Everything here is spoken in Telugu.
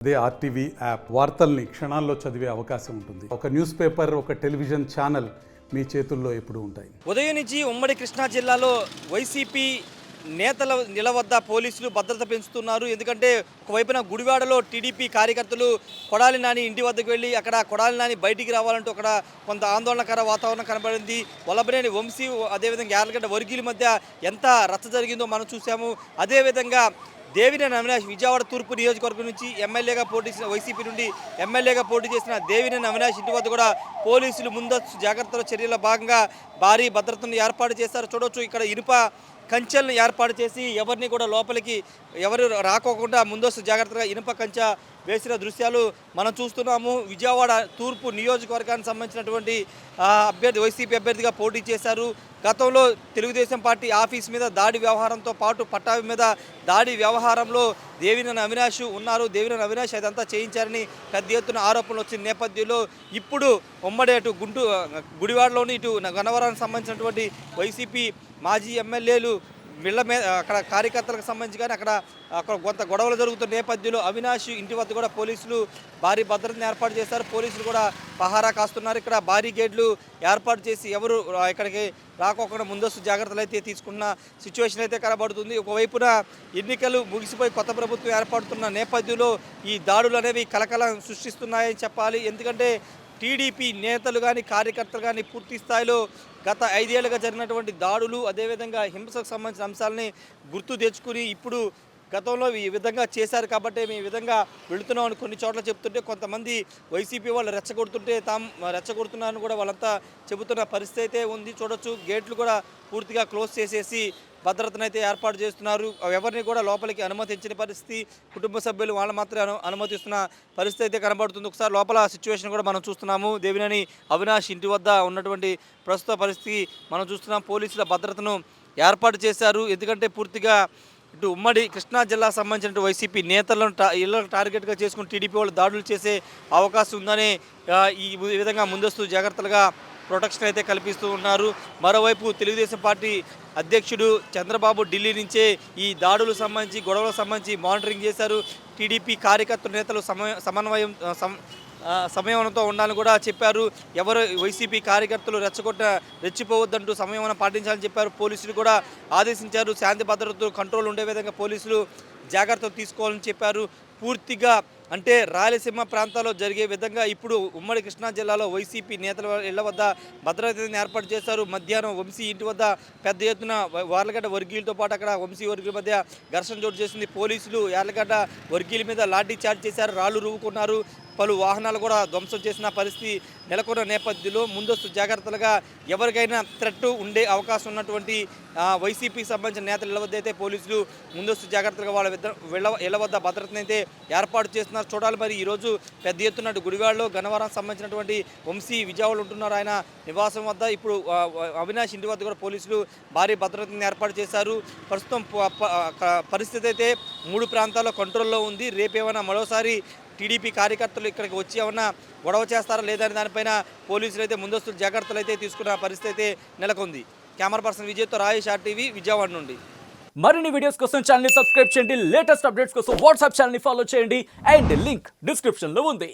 అదే ఆర్టీవీ యాప్ వార్తల్ని క్షణాల్లో చదివే అవకాశం ఉంటుంది. ఒక న్యూస్ పేపర్, ఒక టెలివిజన్ ఛానల్ మీ చేతుల్లో ఎప్పుడూ ఉంటాయి. ఉదయం నుంచి ఉమ్మడి కృష్ణా జిల్లాలో వైసీపీ నేతల నిలవద్ద పోలీసులు భద్రత పెంచుతున్నారు. ఎందుకంటే ఒకవైపున గుడివాడలో టీడీపీ కార్యకర్తలు కొడాలి నాని ఇంటి వద్దకు వెళ్ళి అక్కడ కొడాలి నాని బయటికి రావాలంటూ అక్కడ కొంత ఆందోళనకర వాతావరణం కనబడింది. వల్లభనేని వంశీ అదేవిధంగా యార్లగడ్డ వర్గీయుల మధ్య ఎంత రచ్చ జరిగిందో మనం చూసాము. అదేవిధంగా దేవినేని అవినాష్ విజయవాడ తూర్పు నియోజకవర్గం నుంచి ఎమ్మెల్యేగా పోటీ చేసిన వైసీపీ నుండి ఎమ్మెల్యేగా పోటీ చేసిన దేవినేని అవినాష్ ఇంటి వద్ద కూడా పోలీసులు ముందస్తు జాగ్రత్తల చర్యల భాగంగా భారీ భద్రతను ఏర్పాటు చేశారు. చూడవచ్చు ఇక్కడ ఇనుప కంచెలను ఏర్పాటు చేసి ఎవరిని కూడా లోపలికి ఎవరు రాకోకుండా ముందస్తు జాగ్రత్తగా ఇనుప కంచె వేసిన దృశ్యాలు మనం చూస్తున్నాము. విజయవాడ తూర్పు నియోజకవర్గానికి సంబంధించినటువంటి అభ్యర్థి వైసీపీ అభ్యర్థిగా పోటీ చేశారు. గతంలో తెలుగుదేశం పార్టీ ఆఫీస్ మీద దాడి వ్యవహారంతో పాటు పట్టాభి మీద దాడి వ్యవహారంలో దేవినేని అవినాష్ ఉన్నారు. దేవినేని అవినాష్ అదంతా చేయించారని పెద్ద ఎత్తున ఆరోపణలు వచ్చిన నేపథ్యంలో ఇప్పుడు ఉమ్మడి అటు గుడివాడలోని ఇటు గన్నవరానికి సంబంధించినటువంటి వైసీపీ మాజీ ఎమ్మెల్యేలు వీళ్ళ మీద అక్కడ కార్యకర్తలకు సంబంధించి కానీ అక్కడ కొంత గొడవలు జరుగుతున్న నేపథ్యంలో అవినాష్ ఇంటి వద్ద కూడా పోలీసులు భారీ భద్రతను ఏర్పాటు చేశారు. పోలీసులు కూడా పహారా కాస్తున్నారు. ఇక్కడ భారీ గేట్లు ఏర్పాటు చేసి ఎవరు ఇక్కడికి రాకోకుండా ముందస్తు జాగ్రత్తలు అయితే తీసుకున్న సిచ్యువేషన్ అయితే కనబడుతుంది. ఒకవైపున ఎన్నికలు ముగిసిపోయి కొత్త ప్రభుత్వం ఏర్పడుతున్న నేపథ్యంలో ఈ దాడులు అనేవి కలకలం సృష్టిస్తున్నాయని చెప్పాలి. ఎందుకంటే టీడీపీ నేతలు కానీ కార్యకర్తలు కానీ పూర్తి స్థాయిలో గత 5 ఏళ్లుగా జరిగినటువంటి దాడులు అదేవిధంగా హింసకు సంబంధించిన అంశాలని గుర్తు తెచ్చుకుని ఇప్పుడు గతంలో ఈ విధంగా చేశారు కాబట్టి మేము ఈ విధంగా వెళుతున్నామని కొన్ని చోట్ల చెప్తుంటే కొంతమంది వైసీపీ వాళ్ళు రెచ్చగొడుతుంటే రెచ్చగొడుతున్నారని కూడా వాళ్ళంతా చెబుతున్న పరిస్థితి అయితే ఉంది. చూడొచ్చు గేట్లు కూడా పూర్తిగా క్లోజ్ చేసేసి భద్రతను అయితే ఏర్పాటు చేస్తున్నారు. ఎవరిని కూడా లోపలికి అనుమతించిన పరిస్థితి, కుటుంబ సభ్యులు వాళ్ళు మాత్రమే అనుమతిస్తున్న పరిస్థితి అయితే కనబడుతుంది. ఒకసారి లోపల సిచ్యువేషన్ కూడా మనం చూస్తున్నాము. దేవినేని అవినాష్ ఇంటి వద్ద ఉన్నటువంటి ప్రస్తుత పరిస్థితి మనం చూస్తున్నాం. పోలీసుల భద్రతను ఏర్పాటు చేశారు. ఎందుకంటే పూర్తిగా ఇటు ఉమ్మడి కృష్ణా జిల్లాకు సంబంధించిన వైసీపీ నేతలను ఇళ్లను టార్గెట్గా చేసుకుని టీడీపీ వాళ్ళు దాడులు చేసే అవకాశం ఉందని ఈ విధంగా ముందస్తు జాగ్రత్తలుగా ప్రొటెక్షన్ అయితే కల్పిస్తూ ఉన్నారు. మరోవైపు తెలుగుదేశం పార్టీ అధ్యక్షుడు చంద్రబాబు ఢిల్లీ నుంచే ఈ దాడులకు సంబంధించి గొడవలకు సంబంధించి మానిటరింగ్ చేశారు. టీడీపీ కార్యకర్తల నేతలు సంయమనంతో ఉండాలని కూడా చెప్పారు. ఎవరు వైసీపీ కార్యకర్తలు రెచ్చిపోవద్దంటూ సంయమనం పాటించాలని చెప్పారు. పోలీసులు కూడా ఆదేశించారు. శాంతి భద్రతలు కంట్రోల్ ఉండే విధంగా పోలీసులు జాగ్రత్తలు తీసుకోవాలని చెప్పారు. పూర్తిగా అంటే రాయలసీమ ప్రాంతాల్లో జరిగే విధంగా ఇప్పుడు ఉమ్మడి కృష్ణా జిల్లాలో వైసీపీ నేతల ఇళ్ల వద్ద భద్రతను ఏర్పాటు చేశారు. మధ్యాహ్నం వంశీ ఇంటి వద్ద పెద్ద ఎత్తున యార్లగడ్డ వర్గీయులతో పాటు అక్కడ వంశీ వర్గీయుల మధ్య ఘర్షణ చోటు చేసింది. పోలీసులు యార్లగడ్డ వర్గీయుల మీద లాఠీ చార్జ్ చేశారు, రాళ్లు రువ్వుకున్నారు. పలు వాహనాలు కూడా ధ్వంసం చేసిన పరిస్థితి నెలకొన్న నేపథ్యంలో ముందస్తు జాగ్రత్తలుగా ఎవరికైనా థ్రెట్ ఉండే అవకాశం ఉన్నటువంటి వైసీపీకి సంబంధించిన నేతల ఇళ్ల వద్ద అయితే పోలీసులు ముందస్తు జాగ్రత్తలుగా వాళ్ళ ఇళ్ల వద్ద భద్రతను అయితే ఏర్పాటు చేస్తున్నారు. చూడాలి మరి ఈరోజు పెద్ద ఎత్తున గుడివాడలో గన్నవరానికి సంబంధించినటువంటి వంశీ విజయవాడలో ఉంటున్నారు. ఆయన నివాసం వద్ద ఇప్పుడు అవినాష్ ఇంటి వద్ద కూడా పోలీసులు భారీ భద్రతను ఏర్పాటు చేశారు. ప్రస్తుతం పరిస్థితి అయితే 3 ప్రాంతాల్లో కంట్రోల్లో ఉంది. రేపేమైనా మరోసారి టీడీపీ కార్యకర్తలు ఇక్కడికి వచ్చి ఏమన్నా గొడవ చేస్తారా లేదని దానిపైన పోలీసులు అయితే ముందస్తు జాగ్రత్తలు అయితే తీసుకున్న పరిస్థితి అయితే నెలకొంది. Camera person విజయ్తో Rayesh RTV Vijayawada నుండి. మరిన్ని వీడియోస్ కోసం ఛానల్ ని సబ్స్క్రైబ్ చేయండి. లేటెస్ట్ అప్డేట్స్ కోసం వాట్సాప్ ఛానల్ ని ఫాలో చేయండి. అండ్ లింక్ డిస్క్రిప్షన్ లో ఉంది.